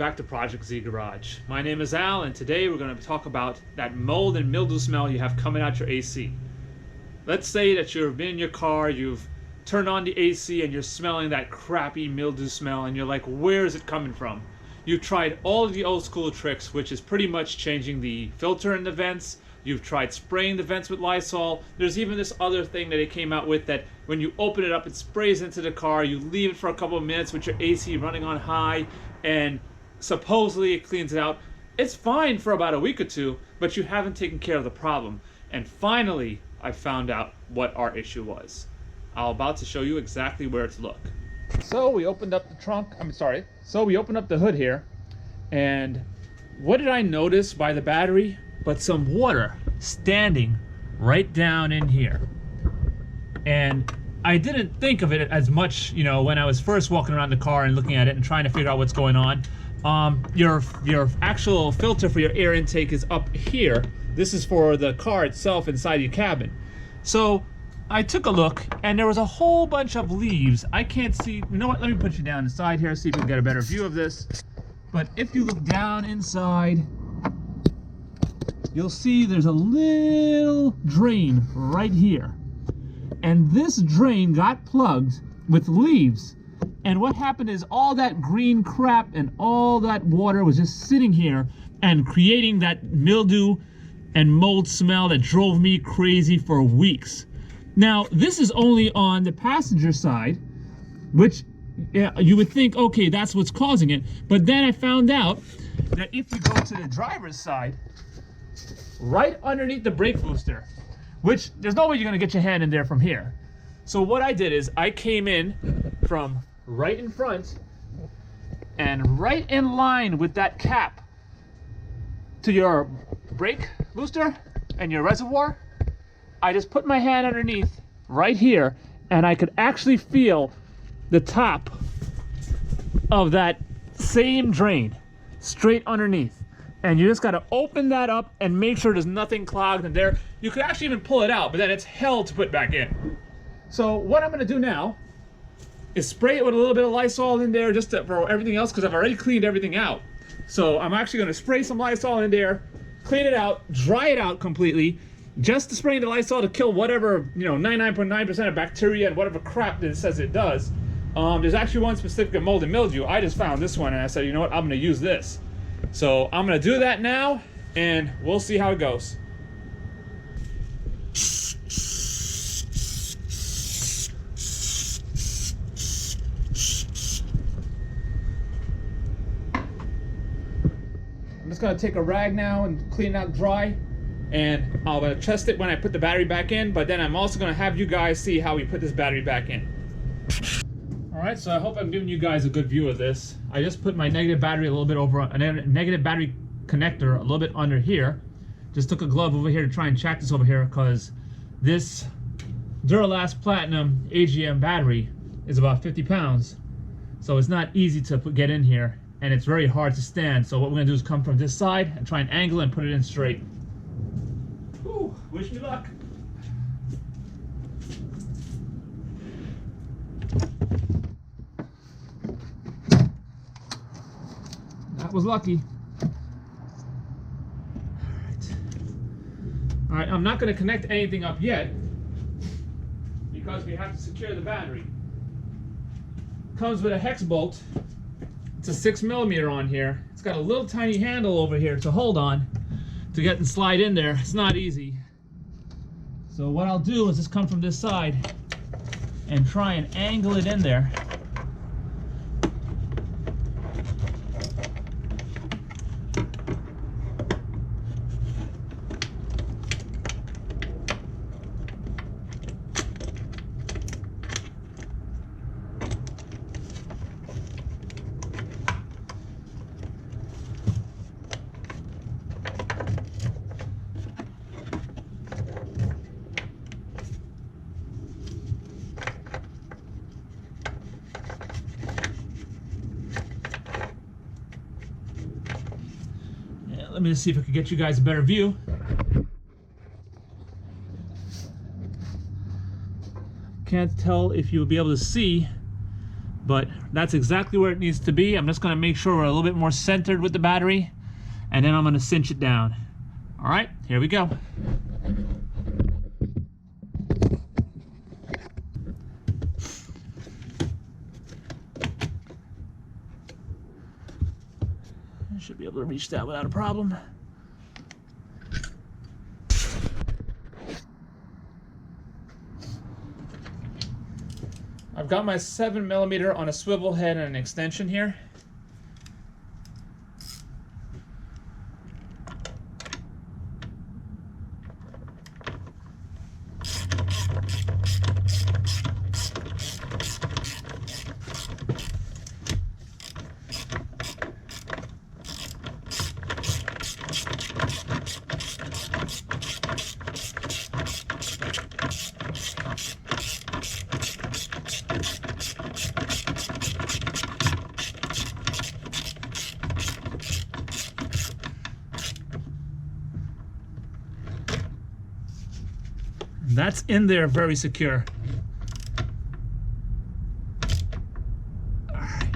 back to Project Z Garage. My name is Al, and today we're going to talk about that mold and mildew smell you have coming out your AC. Let's say that you've been in your car, you've turned on the AC, and you're smelling that crappy mildew smell, and you're like, where is it coming from? You've tried all of the old school tricks, which is pretty much changing the filter in the vents. You've tried spraying the vents with Lysol. There's even this other thing that it came out with that when you open it up, it sprays into the car. You leave it for a couple of minutes with your AC running on high, and supposedly it cleans it out. It's fine for about a week or two, but you haven't taken care of the problem. And finally, I found out what our issue was. I'm about to show you exactly where to look. So we opened up the trunk, So we opened up the hood here, and what did I notice by the battery? But some water standing right down in here. And I didn't think of it as much, you know, when I was first walking around the car and looking at it and trying to figure out what's going on. Your actual filter for your air intake is up here. This is for the car itself inside your cabin. So I took a look, and there was a whole bunch of leaves. I can't see, you know what, let me put you down inside here, see if we can get a better view of this. But if you look down inside, you'll see there's a little drain right here. And this drain got plugged with leaves. And what happened is all that green crap and all that water was just sitting here and creating that mildew and mold smell that drove me crazy for weeks. Now, this is only on the passenger side, which you would think, okay, that's what's causing it. But then I found out that if you go to the driver's side, right underneath the brake booster, which there's no way you're gonna get your hand in there from here. So what I did is I came in from right in front and right in line with that cap to your brake booster and your reservoir. I just put my hand underneath right here, and I could actually feel the top of that same drain straight underneath. And you just got to open that up and make sure there's nothing clogged in there. You could actually even pull it out, but then it's hell to put back in. So what I'm going to do now is spray it with a little bit of Lysol in there just for everything else, because I've already cleaned everything out. So I'm actually going to spray some Lysol in there, clean it out, dry it out completely, just to spray the Lysol to kill whatever, 99.9% of bacteria and whatever crap that it says it does. There's actually one specific of mold and mildew. I just found this one, and I said, you know what, I'm going to use this. So I'm going to do that now, and we'll see how it goes. I'm just going to take a rag now and clean it out dry, and I'll test it when I put the battery back in, but then I'm also going to have you guys see how we put this battery back in. Alright, so I hope I'm giving you guys a good view of this. I just put my negative battery a little bit over, a negative battery connector a little bit under here. Just took a glove over here to try and check this over here, because this Duralast Platinum AGM battery is about 50 pounds. So it's not easy to get in here, and it's very hard to stand. So what we're going to do is come from this side and try and angle it and put it in straight. Ooh, wish me luck. That was lucky. Alright, I'm not going to connect anything up yet because we have to secure the battery. Comes with a hex bolt. It's a 6mm on here. It's got a little tiny handle over here to hold on to get and slide in there. It's not easy. So what I'll do is just come from this side and try and angle it in there. Let me just see if I can get you guys a better view. Can't tell if you'll be able to see, but that's exactly where it needs to be. I'm just going to make sure we're a little bit more centered with the battery, and then I'm going to cinch it down. All right, here we go. I should be able to reach that without a problem. I've got my 7mm on a swivel head and an extension here. That's in there very secure. All right.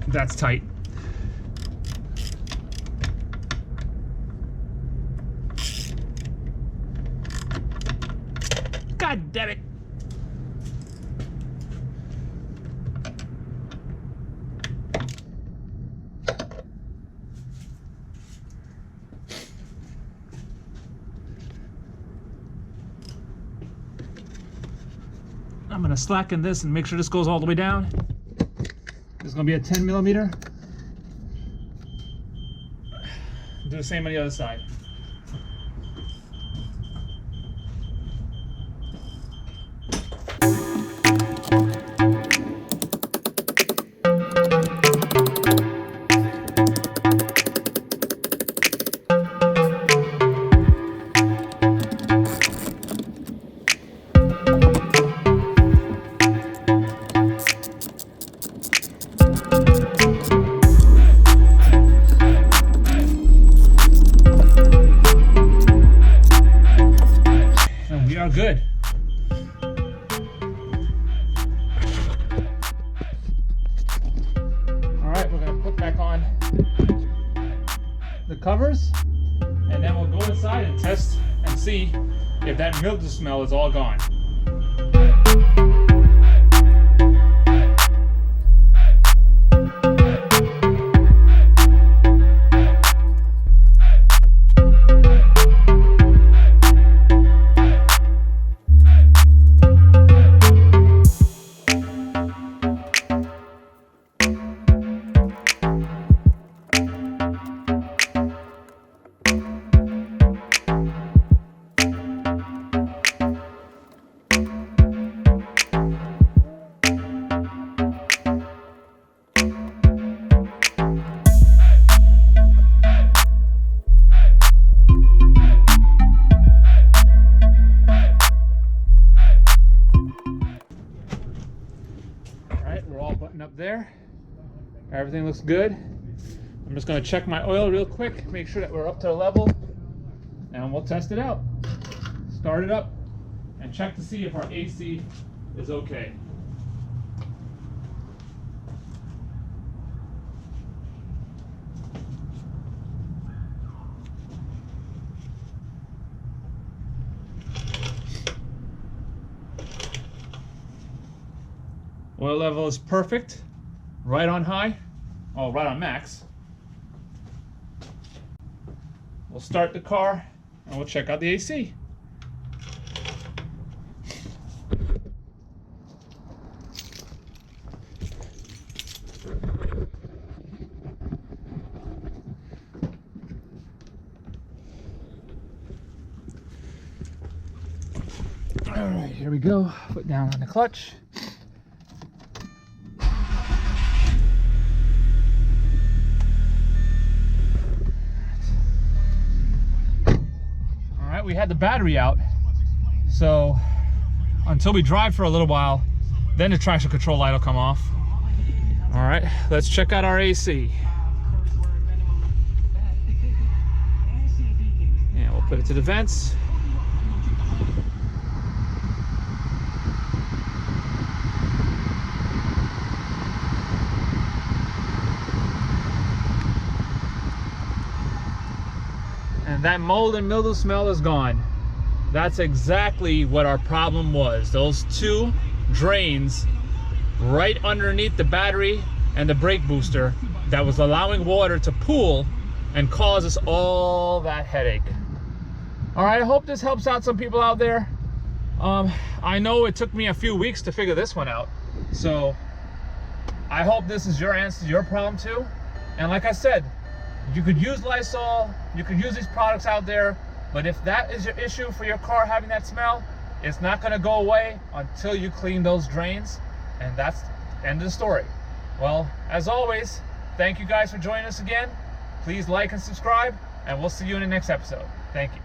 That's tight. God damn it. I'm going to slacken this and make sure this goes all the way down. This is going to be a 10mm. Do the same on the other side. Good. All right, we're going to put back on the covers, and then we'll go inside and test and see if that mildew smell is all gone. We're all buttoned up there. Everything looks good. I'm just going to check my oil real quick, make sure that we're up to the level, and we'll test it out. Start it up and check to see if our AC is okay. Oil level is perfect, right on high, oh, right on max. We'll start the car and we'll check out the AC. All right, here we go. Foot down on the clutch. We had the battery out, so until we drive for a little while, then the traction control light will come off. All right, let's check out our AC. And we'll put it to the vents. And that mold and mildew smell is gone. That's exactly what our problem was. Those two drains right underneath the battery and the brake booster that was allowing water to pool and cause us all that headache. All right, I hope this helps out some people out there. I know it took me a few weeks to figure this one out, so I hope this is your answer to your problem too. And like I said, you could use Lysol, you could use these products out there, but if that is your issue for your car having that smell, it's not gonna go away until you clean those drains, and that's the end of the story. Well, as always, thank you guys for joining us again. Please like and subscribe, and we'll see you in the next episode. Thank you.